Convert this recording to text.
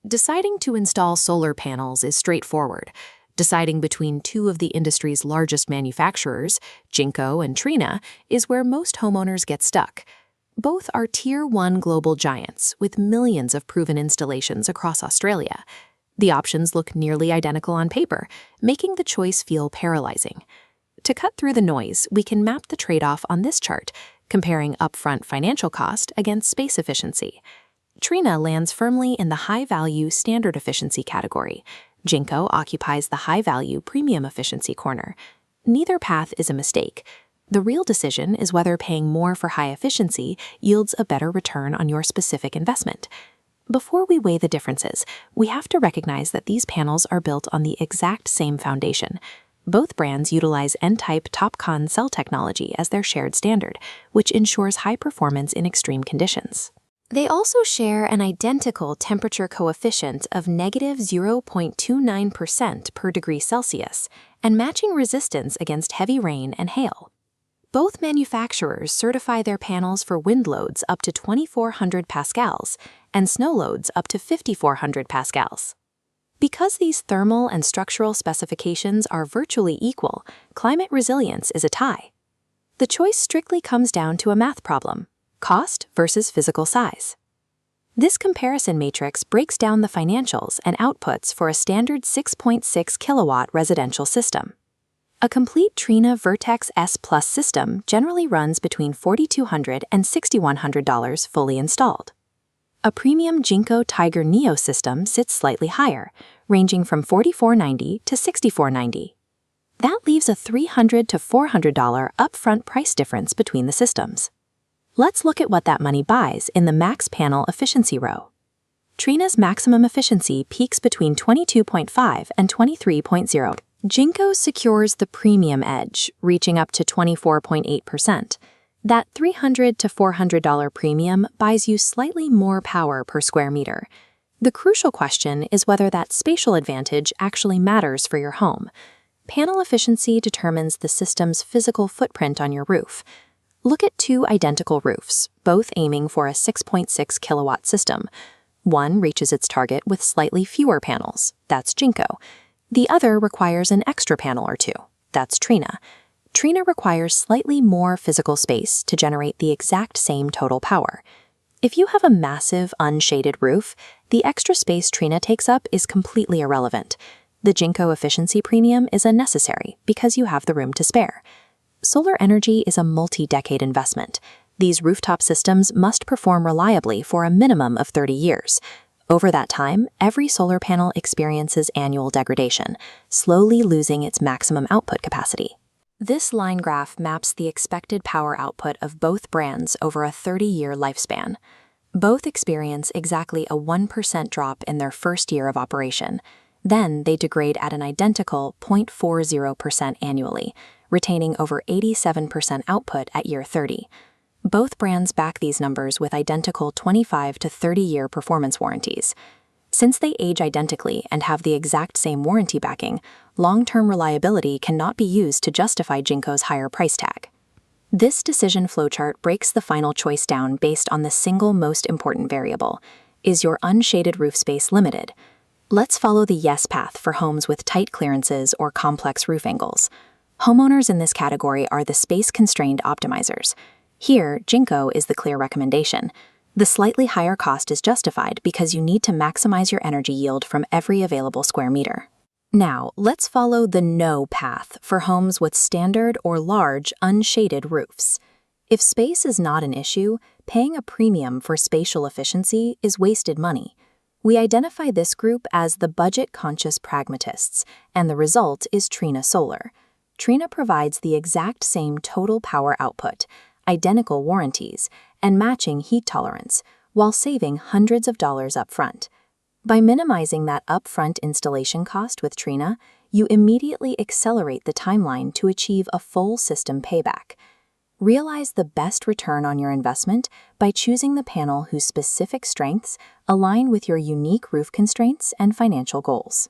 Deciding to install solar panels is straightforward. Deciding between two of the industry's largest manufacturers, Jinko and Trina, is where most homeowners get stuck. Both are Tier 1 global giants with millions of proven installations across Australia. The options look nearly identical on paper, making the choice feel paralyzing. To cut through the noise, we can map the trade-off on this chart, comparing upfront financial cost against space efficiency. Trina lands firmly in the high-value standard efficiency category. Jinko occupies the high-value premium efficiency corner. Neither path is a mistake. The real decision is whether paying more for high efficiency yields a better return on your specific investment. Before we weigh the differences, we have to recognize that these panels are built on the exact same foundation. Both brands utilize N-type TOPCon cell technology as their shared standard, which ensures high performance in extreme conditions. They also share an identical temperature coefficient of -0.29% per degree Celsius and matching resistance against heavy rain and hail. Both manufacturers certify their panels for wind loads up to 2,400 pascals and snow loads up to 5,400 pascals. Because these thermal and structural specifications are virtually equal, climate resilience is a tie. The choice strictly comes down to a math problem: cost versus physical size. This comparison matrix breaks down the financials and outputs for a standard 6.6 kilowatt residential system. A complete Trina Vertex S Plus system generally runs between $4,200 and $6,100 fully installed. A premium Jinko Tiger Neo system sits slightly higher, ranging from $4,490 to $6,490. That leaves a $300 to $400 upfront price difference between the systems. Let's look at what that money buys in the max panel efficiency row. Trina's maximum efficiency peaks between 22.5 and 23.0. Jinko secures the premium edge, reaching up to 24.8%. That $300 to $400 premium buys you slightly more power per square meter. The crucial question is whether that spatial advantage actually matters for your home. Panel efficiency determines the system's physical footprint on your roof. Look at two identical roofs, both aiming for a 6.6 kilowatt system. One reaches its target with slightly fewer panels, that's Jinko. The other requires an extra panel or two, that's Trina. Trina requires slightly more physical space to generate the exact same total power. If you have a massive, unshaded roof, the extra space Trina takes up is completely irrelevant. The Jinko efficiency premium is unnecessary because you have the room to spare. Solar energy is a multi-decade investment. These rooftop systems must perform reliably for a minimum of 30 years. Over that time, every solar panel experiences annual degradation, slowly losing its maximum output capacity. This line graph maps the expected power output of both brands over a 30-year lifespan. Both experience exactly a 1% drop in their first year of operation. Then they degrade at an identical 0.40% annually, retaining over 87% output at year 30. Both brands back these numbers with identical 25 to 30-year performance warranties. Since they age identically and have the exact same warranty backing, long-term reliability cannot be used to justify Jinko's higher price tag. This decision flowchart breaks the final choice down based on the single most important variable: is your unshaded roof space limited? Let's follow the yes path for homes with tight clearances or complex roof angles. Homeowners in this category are the space-constrained optimizers. Here, Jinko is the clear recommendation. The slightly higher cost is justified because you need to maximize your energy yield from every available square meter. Now, let's follow the no path for homes with standard or large, unshaded roofs. If space is not an issue, paying a premium for spatial efficiency is wasted money. We identify this group as the budget-conscious pragmatists, and the result is Trina Solar. Trina provides the exact same total power output, identical warranties, and matching heat tolerance, while saving hundreds of dollars upfront. By minimizing that upfront installation cost with Trina, you immediately accelerate the timeline to achieve a full system payback. Realize the best return on your investment by choosing the panel whose specific strengths align with your unique roof constraints and financial goals.